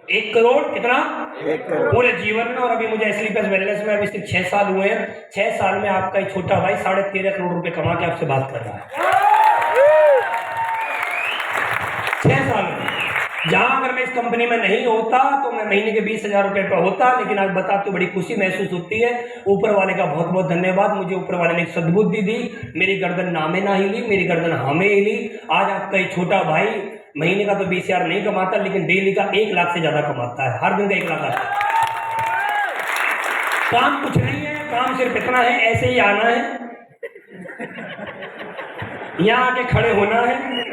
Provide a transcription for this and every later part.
1 करोड़ कितना? 1 करोड़ पूरे जीवन में। और अभी मुझे स्लीपर्स वेलनेस में अभी सिर्फ 6 साल हुए हैं। 6 साल में आपका एक छोटा भाई 13.5 करोड़ रुपए कमा के आपसे बात कर रहा है। 6 साल में। जहां अगर मैं इस कंपनी में नहीं होता तो मैं महीने के 20,000 रुपए पर होता, लेकिन आज बताते बड़ी खुशी महसूस होती है। ऊपर वाले का बहुत बहुत धन्यवाद। मुझे ऊपर वाले ने एक सद्बुद्धि दी, मेरी गर्दन नामे ना हिली, मेरी गर्दन हमें हिली। आज आपका एक छोटा भाई महीने का तो 20,000 नहीं कमाता, लेकिन डेली का 1 लाख से ज्यादा कमाता है। हर दिन का 1 लाख आता है। काम कुछ नहीं है, काम सिर्फ इतना है, ऐसे ही आना है, यहाँ आके खड़े होना है।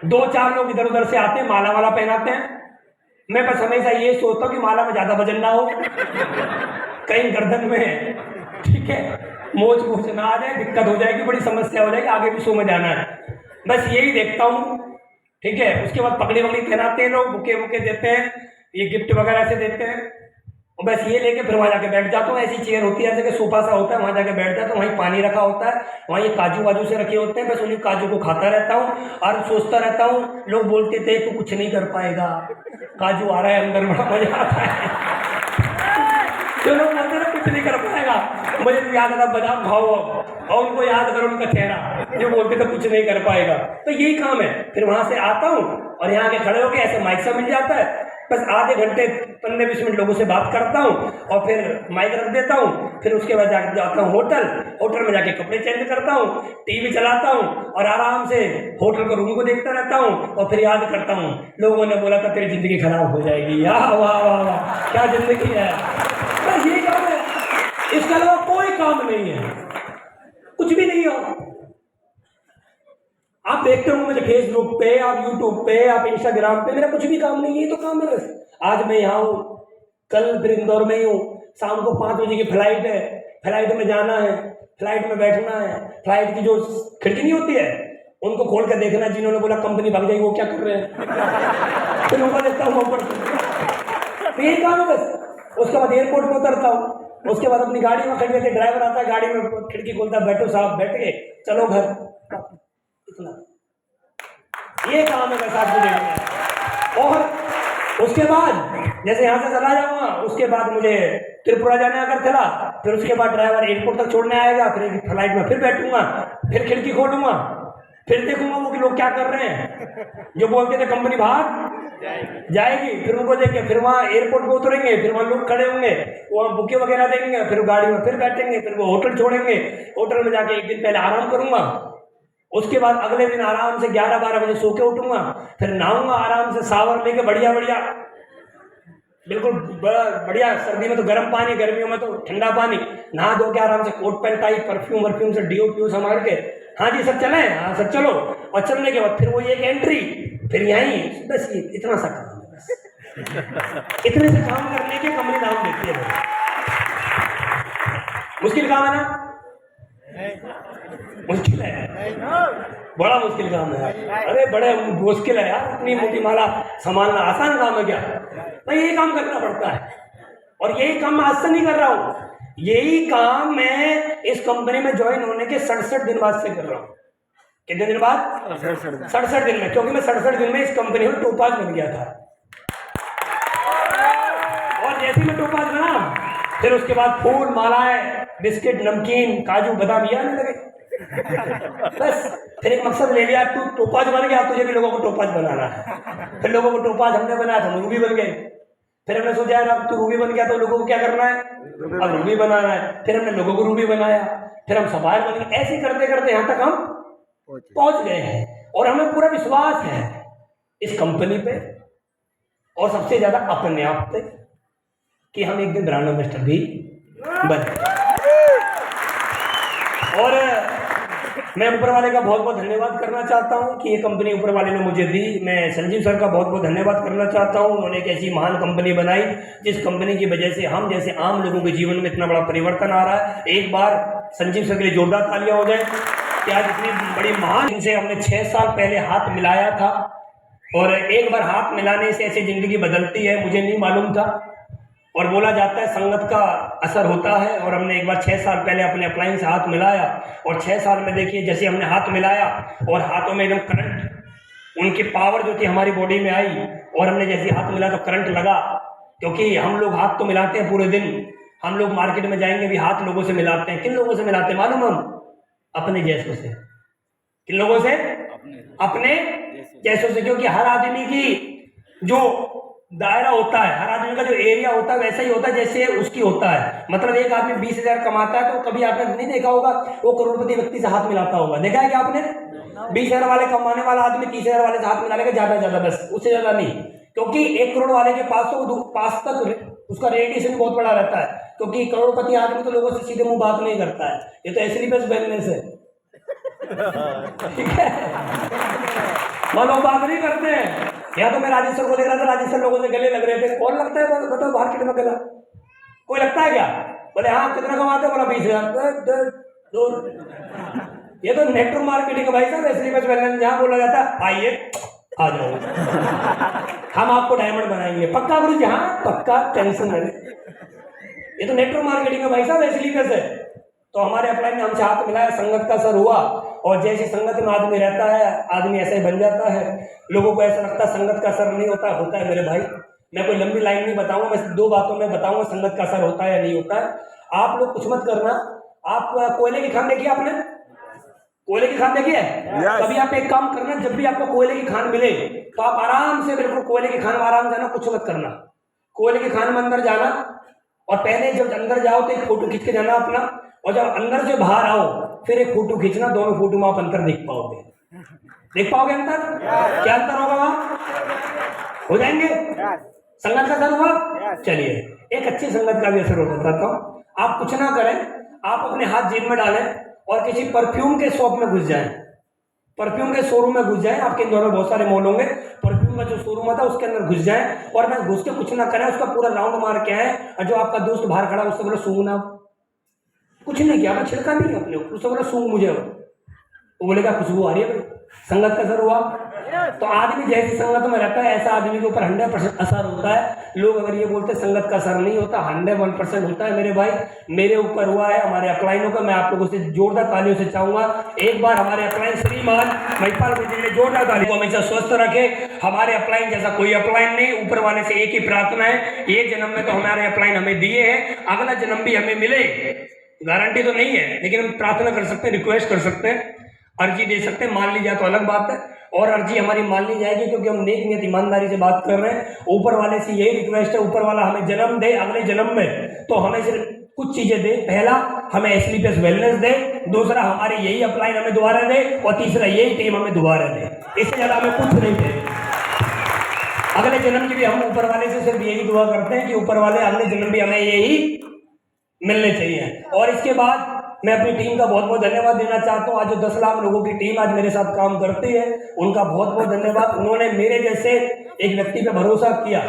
2-4 लोग इधर उधर से आते हैं, माला वाला पहनाते हैं। मैं बस हमेशा ये सोचता हूँ कि माला में ज्यादा वजन ना हो, कहीं गर्दन में, ठीक है, मोच ना आ जाए, दिक्कत हो जाएगी, बड़ी समस्या हो जाएगी, आगे भी शो में जाना है। बस यही देखता हूँ, ठीक है। उसके बाद पगड़ी वगड़ी पहनाते हैं लोग, बुके बुके देते हैं, ये गिफ्ट वगैरह से देते हैं, और बस ये लेके फिर वहां जाके बैठ जाता हूँ। ऐसी चेयर होती है, ऐसे कि सोफा सा होता है, वहां जाके बैठ जाता हूँ। वहीं पानी रखा होता है, वहाँ ये काजू वाजू से रखे होते हैं, बस उन्हीं काजू को खाता रहता हूँ और सोचता रहता हूँ। लोग बोलते थे तू कुछ नहीं कर पाएगा, काजू आ रहा है अंदर, बड़ा मजा आता है। जो लोग बोलते थे कुछ नहीं कर पाएगा, मुझे तो याद आता बादाम खाओ और उनको याद करो उनका चेहरा, जो बोलते थे कुछ नहीं कर पाएगा। तो यही काम है। फिर वहां से आता हूँ और यहाँ के खड़े होके ऐसे माइक सा मिल जाता है, बस आधे घंटे 15-20 मिनट लोगों से बात करता हूँ और फिर माइक रख देता हूँ। फिर उसके बाद जाकर जाता हूँ होटल में जाके कपड़े चेंज करता हूँ, टीवी चलाता हूँ और आराम से होटल के रूम को देखता रहता हूँ। और फिर याद करता हूँ, लोगों ने बोला था तेरी जिंदगी खराब हो जाएगी, वाह वाह वाह वाह क्या जिंदगी है। बस यही काम है, इसके अलावा कोई काम नहीं है, कुछ भी नहीं हो। आप देखते हो मुझे फेसबुक पे, आप यूट्यूब पे, आप इंस्टाग्राम पे, मेरा कुछ भी काम नहीं है, ये तो काम है बस। आज मैं यहाँ हूँ, कल फिर इंदौर में ही हूँ, शाम को 5 बजे की फ्लाइट है, फ्लाइट में जाना है, फ्लाइट में बैठना है। फ्लाइट की जो खिड़की नहीं होती है उनको खोल कर देखना, जिन्होंने बोला कंपनी भाग जाएगी वो क्या कर रहे हैं, फिर ऊपर देखता हूँ ऊपर। तो यही काम है बस। उसके बाद एयरपोर्ट में उतरता हूँ, उसके बाद अपनी गाड़ी में खड़ी रहती, ड्राइवर आता है, गाड़ी में खिड़की खोलता है, बैठो साहब, बैठ के चलो घर, इतना ये काम है बस आपको देखना। और उसके बाद जैसे यहाँ से चला जाऊंगा, उसके बाद मुझे त्रिपुरा जाना है अगरतला, फिर उसके बाद ड्राइवर एयरपोर्ट तक छोड़ने आएगा, फिर फ्लाइट में फिर बैठूंगा, फिर खिड़की खोलूंगा, फिर देखूंगा वो कि लोग क्या कर रहे हैं, जो बोलते थे कंपनी भाग जाएगी, फिर उनको देख के फिर वहाँ एयरपोर्ट पे उतरेंगे, फिर वहाँ लोग खड़े होंगे, वहाँ बुके वगैरह देंगे, फिर गाड़ी में फिर बैठेंगे, फिर वो होटल छोड़ेंगे, होटल में जाके 1 दिन पहले आराम करूंगा। उसके बाद अगले दिन आराम से 11-12 बजे सो के उठूंगा, फिर नहाऊंगा आराम से, शावर लेके बढ़िया बढ़िया, बिल्कुल बढ़िया। सर्दी में तो गर्म पानी, गर्मियों में तो ठंडा पानी, नहा धो के आराम से कोट पैंट टाइप, परफ्यूम से डीओ संभाल के, हाँ जी सर चले, हाँ सर चलो। और चलने के बाद फिर वो एक एंट्री, फिर यहीं, बस इतना सा काम है बस। इतने से काम करने के कंपनी नाम देती है। मुश्किल काम है ना? मुश्किल है, बड़ा मुश्किल काम है। अरे बड़े मुश्किल है यार, इतनी मोटी माला संभालना आसान काम है क्या? मैं यही काम करना पड़ता है, और यही काम मैं आज से नहीं कर रहा हूँ, यही काम मैं इस कंपनी में ज्वाइन होने के 67 दिन बाद से कर रहा हूँ। कितने दिन बाद? 67 दिन में, क्योंकि मैं 67 दिन में इस कंपनी में टोपाज बन गया था। और जैसे ही मैं टोपाज बना, फिर उसके बाद फूल, मालाएं, बिस्किट, नमकीन, काजू, बादाम ये आने लगे। बस फिर एक मकसद ले लिया, तू टोपाज बन गया, तुझे भी लोगों को टोपाज बनाना है। फिर लोगों को टोपाज हमने बनाया तो हम रूबी बन गए। फिर हमने सोचा यार अब तू रूबी बन गया तो लोगों को क्या करना है, अब रूबी बनाना है। फिर हमने लोगों को रूबी बनाया, फिर हम सफायर बन गए। ऐसे करते करते यहाँ तक हम पहुंच गए हैं, और हमें पूरा विश्वास है इस कंपनी पे, और सबसे ज्यादा अपने आप पे, कि हम एक दिन ब्रांड एम्बेसडर भी बने। और मैं ऊपर वाले का बहुत बहुत धन्यवाद करना चाहता हूं कि ये कंपनी ऊपर वाले ने मुझे दी। मैं संजीव सर का बहुत बहुत धन्यवाद करना चाहता हूं, उन्होंने एक ऐसी महान कंपनी बनाई जिस कंपनी की वजह से हम जैसे आम लोगों के जीवन में इतना बड़ा परिवर्तन आ रहा है। एक बार संजीव सर के लिए जोरदार तालियां हो जाए कि आज इतनी बड़ी महान, इनसे हमने 6 साल पहले हाथ मिलाया था, और एक बार हाथ मिलाने से ऐसी जिंदगी बदलती है, मुझे नहीं मालूम था। और बोला जाता है संगत का असर होता है, और हमने एक बार 6 साल पहले अपने अपलाइन से हाथ मिलाया, और 6 साल में देखिए जैसे हमने हाथ मिलाया और हाथों में एकदम करंट, उनकी पावर जो थी हमारी बॉडी में आई, और हमने जैसे हाथ मिलाया तो करंट लगा, क्योंकि हम लोग हाथ तो मिलाते हैं पूरे दिन। हम लोग मार्केट में जाएंगे भी हाथ लोगों से मिलाते हैं। किन लोगों से मिलाते हैं मालूम? हम अपने जैसों से। किन लोगों से? अपने जैसों से। क्योंकि हर आदमी की जो दायरा होता है, हर आदमी का जो एरिया होता है वैसा ही होता है जैसे उसकी होता है। मतलब एक आदमी 20,000 कमाता है तो कभी आपने नहीं देखा होगा वो करोड़पति व्यक्ति से हाथ मिलाता होगा। देखा है क्या आपने? 20,000 वाले कमाने वाला आदमी 30,000 वाले से हाथ मिला लेगा, ज्यादा, बस उससे ज्यादा नहीं। क्योंकि 1 करोड़ वाले के पास तो पास तक उसका रेडिएशन बहुत बड़ा रहता है। क्योंकि करोड़पति आदमी तो लोगों से सीधे मुंह बात नहीं करता है। ये तो ऐसे बस बैलेंस है, ठीक है? लोग बात नहीं करते हैं। या तो मैं राजेश्वर को देख रहा था, राजेश्वर लोगों से गले लग रहे थे। कौन लगता है बताओ मार्केट में गला? कोई लगता है क्या? बोले हाँ कितना कमाते हो? बोला 20,000। ये तो नेटवर्क मार्केटिंग भाई साहब, ऐसे बस बैलेंस जहाँ बोला जाता है आइए आ जाओ हम आपको डायमंड बनाएंगे। पक्का गुरु जी? हाँ पक्का, टेंशन नहीं। ये तो नेटवर्क मार्केटिंग है भाई साहब, ऐसे कैसे? तो हमारे अपलाइन में हमसे हाथ मिलाया, संगत का असर हुआ और जैसे संगत में आदमी रहता है आदमी ऐसे ही बन जाता है। लोगों को ऐसा लगता है संगत का असर नहीं होता, होता है मेरे भाई। मैं कोई लंबी लाइन नहीं बताऊंगा, मैं 2 बातों में बताऊंगा संगत का असर होता है या नहीं होता है। आप लोग कुछ मत करना। आप कोयले की खान देखी आपने? कोयले की खान देखी है? कभी आप एक काम करना, जब भी आपको कोयले की खान मिले तो आप आराम से बिल्कुल कोयले की खान में आराम जाना, कुछ मत करना। कोयले की खान में अंदर जाना और पहले जब अंदर जाओ तो एक फोटो खींच के जाना अपना, और जब अंदर से बाहर आओ फिर एक फोटो खींचना। दोनों फोटो में आप अंतर देख पाओगे। देख पाओगे अंतर? क्या अंतर होगा वहां? हो जाएंगे? संगत का असर हुआ? चलिए एक अच्छी संगत का भी असर हो जाता हूँ। आप कुछ ना करें, आप अपने हाथ जेब में डालें और किसी परफ्यूम के शॉप में घुस जाएं, परफ्यूम के शोरूम में घुस जाएं। आपके इंदौर में बहुत सारे मॉल होंगे, परफ्यूम का जो शोरूम होता है उसके अंदर घुस जाएं और बस घुस के कुछ ना करें, उसका पूरा राउंड मार के आए। और जो आपका दोस्त बाहर खड़ा उससे बोलो सूंघना। कुछ नहीं किया, मैं छिड़का नहीं अपने ऊपर, उससे बोला सूंघ मुझे। वो बोलेगा खुशबू आ रही है भाई, संगत का असर हुआ। तो आदमी जैसी संगत में रहता है ऐसा आदमी के ऊपर 100% असर होता है। लोग अगर ये बोलते संगत का असर नहीं होता, 101% होता है मेरे भाई। मेरे ऊपर हुआ है, हमारे अपलाइनों का। मैं आप लोगों से जोरदार तालियों से चाहूंगा एक बार हमारे अपलाइन श्रीमान महिपाल जी ने जोरदार ताली को हमेशा स्वस्थ रखे। हमारे अपलाइन जैसा कोई अपलाइन नहीं, ऊपर वाले से एक ही प्रार्थना है, ये जन्म में तो हमारे अपलाइन हमें दिए हैं, अगला जन्म भी हमें मिले। गारंटी तो नहीं है लेकिन हम प्रार्थना कर सकते हैं, रिक्वेस्ट कर सकते हैं, अर्जी दे सकते हैं। मान ली जाए तो अलग बात है, और अर्जी हमारी मान ली जाएगी क्योंकि हम नेक नियत ईमानदारी से बात कर रहे हैं। ऊपर वाले से यही रिक्वेस्ट है, ऊपर वाला हमें जन्म दे अगले जन्म में तो हमें सिर्फ कुछ चीजें दे। पहला हमें एसलीपीएस वेलनेस दे, दूसरा हमारे यही अपलाइन हमें दोबारा दे, और तीसरा यही टीम हमें दोबारा दे। इससे ज्यादा हमें कुछ नहीं दे। अगले जन्म की भी हम ऊपर वाले से सिर्फ यही दुआ करते हैं कि ऊपर वाले अगले जन्म भी हमें यही मिलने चाहिए। और इसके बाद मैं अपनी टीम का बहुत बहुत धन्यवाद देना चाहता हूँ। आज जो 10 लाख लोगों की टीम आज मेरे साथ काम करती है उनका बहुत बहुत धन्यवाद। उन्होंने मेरे जैसे एक व्यक्ति पे भरोसा किया,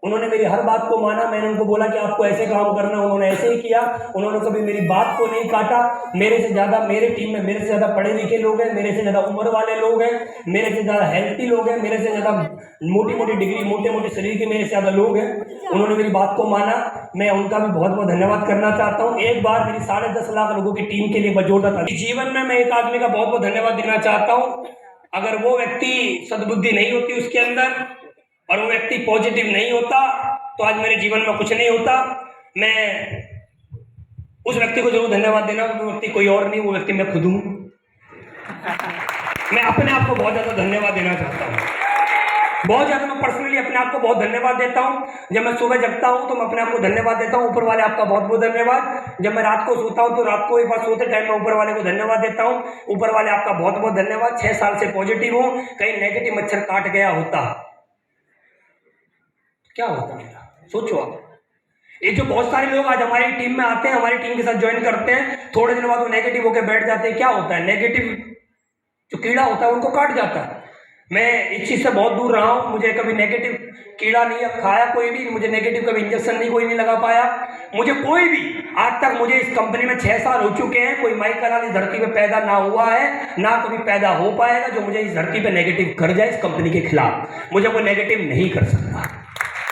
उन्होंने मेरी हर बात को माना। मैंने उनको बोला कि आपको ऐसे काम करना, उन्होंने ऐसे ही किया। उन्होंने कभी मेरी बात को नहीं काटा। मेरे से ज्यादा मेरे टीम में मेरे से ज्यादा पढ़े लिखे लोग हैं, मेरे से ज्यादा उम्र वाले लोग हैं, मेरे से ज्यादा हेल्थी लोग हैं, मेरे से ज्यादा मोटी मोटी डिग्री मोटे मोटे शरीर के मेरे से ज्यादा लोग हैं। उन्होंने मेरी बात को माना, मैं उनका भी बहुत बहुत धन्यवाद करना चाहता हूँ। एक बार मेरी 10.5 लाख लोगों की टीम के लिए जोरदार ताली। जीवन में मैं एक आदमी का बहुत बहुत धन्यवाद देना चाहता हूँ। अगर वो व्यक्ति सद्बुद्धि नहीं होती उसके अंदर और वो व्यक्ति पॉजिटिव नहीं होता तो आज मेरे जीवन में कुछ नहीं होता। मैं उस व्यक्ति को जरूर धन्यवाद देना। वो व्यक्ति कोई और नहीं, वो व्यक्ति मैं खुद हूं। मैं अपने आप को बहुत ज्यादा धन्यवाद देना चाहता हूँ, बहुत ज्यादा। मैं पर्सनली अपने आप को बहुत धन्यवाद देता हूँ। जब मैं सुबह जगता हूँ तो मैं अपने आप को धन्यवाद देता हूँ, ऊपर वाले आपका बहुत बहुत धन्यवाद। जब मैं रात को सोता हूँ तो रात को एक बार सोते टाइम मैं ऊपर वाले को धन्यवाद देता हूँ, ऊपर वाले आपका बहुत बहुत धन्यवाद। 6 साल से पॉजिटिव हूँ, कहीं नेगेटिव मच्छर काट गया होता क्या होता मेरा, सोचो आप। ये जो बहुत सारे लोग आज हमारी टीम में आते हैं, हमारी टीम के साथ ज्वाइन करते हैं, थोड़े दिन बाद वो नेगेटिव होकर बैठ जाते हैं। क्या होता है, नेगेटिव जो कीड़ा होता है उनको काट जाता है। मैं इस चीज से बहुत दूर रहा हूँ, मुझे कभी नेगेटिव कीड़ा नहीं खाया कोई भी, मुझे नेगेटिव कभी इंजेक्शन नहीं कोई नहीं लगा पाया। मुझे कोई भी आज तक, मुझे इस कंपनी में 6 साल हो चुके हैं, कोई माई कराल इस धरती पे पैदा ना हुआ है ना कभी पैदा हो पाएगा जो मुझे इस धरती पे नेगेटिव कर जाए। इस कंपनी के खिलाफ मुझे कोई नेगेटिव नहीं कर सकता,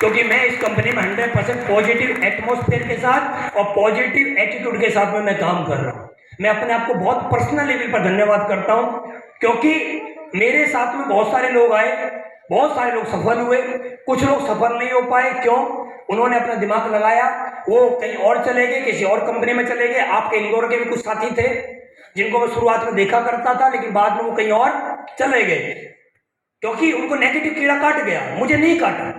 क्योंकि मैं इस कंपनी में 100% पॉजिटिव एटमॉस्फेयर के साथ और पॉजिटिव एटीट्यूड के साथ में मैं काम कर रहा हूँ। मैं अपने आप को बहुत पर्सनल लेवल पर धन्यवाद करता हूँ, क्योंकि मेरे साथ में बहुत सारे लोग आए, बहुत सारे लोग सफल हुए, कुछ लोग सफल नहीं हो पाए। क्यों? उन्होंने अपना दिमाग लगाया, वो कहीं और चले गए, किसी और कंपनी में चले गए। आपके इंदौर के भी कुछ साथी थे जिनको मैं शुरुआत में देखा करता था, लेकिन बाद में वो कहीं और चले गए क्योंकि उनको नेगेटिव कीड़ा काट गया, मुझे नहीं काटा।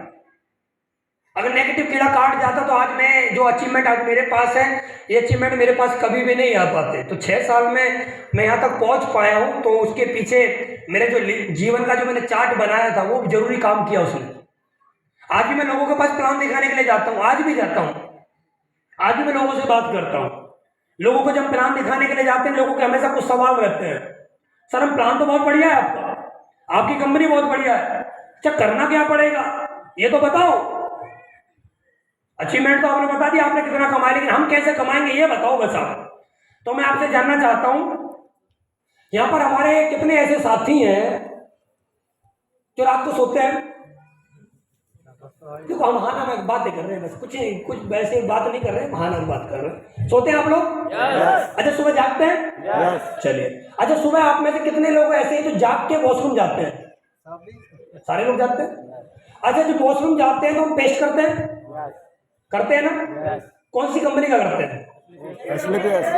अगर नेगेटिव कीड़ा काट जाता तो आज मैं जो अचीवमेंट आज मेरे पास है, ये अचीवमेंट मेरे पास कभी भी नहीं आ पाते। तो 6 साल में मैं यहाँ तक पहुँच पाया हूँ, तो उसके पीछे मेरे जो जीवन का जो मैंने चार्ट बनाया था वो जरूरी काम किया उसने। आज भी मैं लोगों के पास प्लान दिखाने के लिए जाता हूँ, आज भी जाता हूँ, आज भी मैं लोगों से बात करता हूँ। लोगों को जब प्लान दिखाने के लिए जाते हैं, लोगों के हमेशा कुछ सवाल रहते हैं, सर हम प्लान तो बहुत बढ़िया है आपका, आपकी कंपनी बहुत बढ़िया है, अच्छा करना क्या पड़ेगा ये तो बताओ। अचीवमेंट तो आपने बता दिया आपने कितना कमाया, लेकिन हम कैसे कमाएंगे ये बताओ बस आप। तो मैं आपसे जानना चाहता हूं, यहां पर हमारे कितने ऐसे साथी हैं जो रात को सोते हैं? देखो हम बहाना बातें कर रहे हैं, बस कुछ वैसे बात नहीं कर रहे हैं, बहाना बात कर रहे हैं। सोते हैं आप लोग? अच्छा सुबह जागते हैं? चलिए, अच्छा सुबह आप में से कितने लोग ऐसे हैं जो जाग के वॉशरूम जाते हैं? सारे लोग जाते हैं। अच्छा जो वॉशरूम जाते हैं तो हम पेस्ट करते हैं, करते हैं ना? कौन सी कंपनी का करते हैं?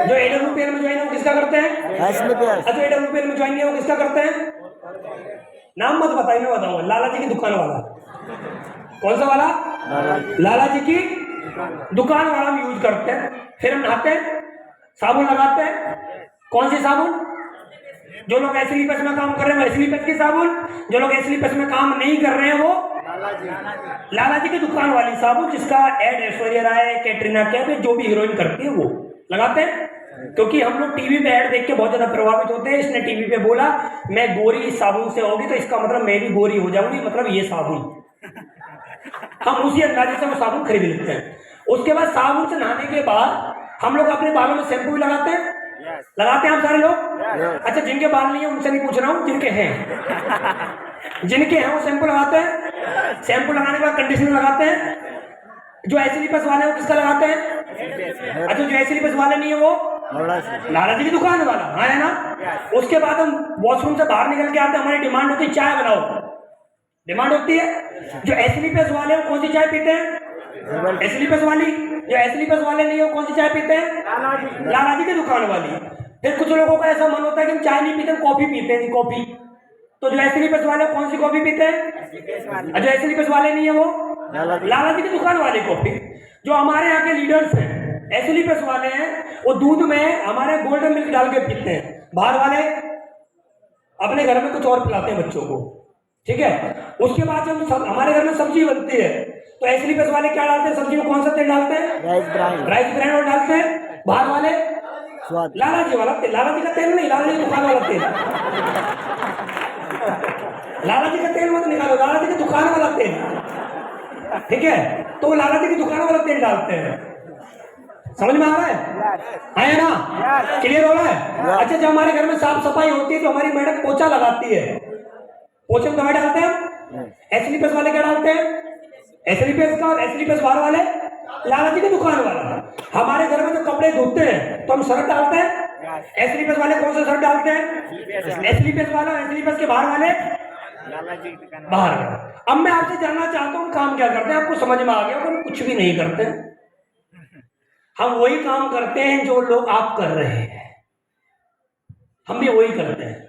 जो AWPL में ज्वाइन हो किसका करते हैं? अच्छा AWPL में ज्वाइन नहीं हो किसका करते हैं? नाम मत बताइए, मैं बताऊंगा। लाला जी की दुकान वाला। कौन सा वाला? लाला जी की दुकान वाला हम यूज करते हैं। फिर हम नहाते हैं, साबुन लगाते हैं। कौन सी साबुन? जो लोग एस्लीपस में काम कर रहे हैं वो एस्लीपस की साबुन, जो लोग एस्लीपस में काम नहीं कर रहे हैं वो लाला जी की दुकान वाली साबुन, जिसका एड ऐश्वर्या राय, कैटरीना कैफ, जो भी हीरोइन करती है वो लगाते हैं। क्योंकि हम लोग टीवी पे ऐड देख के बहुत ज्यादा प्रभावित होते हैं। इसने टीवी पे बोला मैं गोरी इस साबुन से होगी तो इसका मतलब मैं भी गोरी हो जाऊंगी, मतलब ये साबुन। हम उसी अंदाजे से वो साबुन खरीद लेते हैं। उसके बाद साबुन से नहाने के बाद हम लोग अपने बालों में शैम्पू भी लगाते हैं। लगाते हैं हम सारे लोग? अच्छा जिनके बाल नहीं है उनसे नहीं पूछ रहा हूँ, जिनके हैं, जिनके हैं वो शैम्पू लगाते हैं। शैम्पू लगाने के बाद कंडीशनर लगाते हैं। जो एस्लीपस वाले हैं वो किसका लगाते हैं? अच्छा जो एस्लीपस वाले नहीं है वो लाला जी की दुकान वाला, हाँ है ना? उसके बाद हम वॉशरूम से बाहर निकल के आते हैं, हमारी डिमांड होती है चाय बनाओ, डिमांड होती है। जो एस्लीपस वाले हैं कौन सी चाय पीते हैं? एस्लीपस वाली। जो एस्लीपस वाले नहीं हो कौन सी चाय पीते हैं? लाला जी की दुकान वाली। फिर कुछ लोगों का ऐसा मन होता है कि हम चाय नहीं पीते, कॉफी पीते हैं, कॉफी। तो जो एस्लीपस वाले कौन सी कॉफी पीते हैं? जो एस्लीपस वाले नहीं है वो लाला जी की दुकान वाली कॉफी। जो हमारे यहाँ के लीडर्स हैं एस्लीपस वाले हैं, वो दूध में हमारे गोल्डन मिल्क डाल के पीते हैं। बाहर वाले अपने घर में कुछ और पिलाते हैं बच्चों को, ठीक है? उसके बाद जब हमारे घर में सब्जी बनती है तो एस्लीपस वाले क्या डालते हैं सब्जी में? कौन सा तेल डालते हैं? राइस ब्रांड और डालते हैं। बाहर वाले लाला जी वाला तेल, लाला जी का तेल नहीं, लाला जी की दुकान वाला तेल। लाला जी का तेल मत निकालो, लाला जी की दुकान वाला तेल, ठीक है? तो वो लाला जी की दुकान वाला तेल डालते हैं। समझ में आ रहा है ना? क्लियर हो रहा है? अच्छा जब हमारे घर में साफ सफाई होती है तो हमारी मैडम पोछा लगाती है, पोछे में दवाई डालते हैं। एस्लीपस वाले क्या डालते हैं? एस्लीपस का, और एस्लीपस बाहर वाले लाला जी की दुकान वाला। हमारे घर में जो कपड़े धोते हैं तो हम शर्ट डालते हैं। एस्लीपस वाले कौन सा शर्ट डालते हैं? एस्लीपस वाला, एस्लीपस के बाहर वाले बाहर। अब मैं आपसे जानना चाहता हूँ काम क्या करते हैं? आपको समझ में आ गया कि कुछ भी नहीं करते हैं। हम वही काम करते हैं जो लोग आप कर रहे हैं, हम भी वही करते हैं।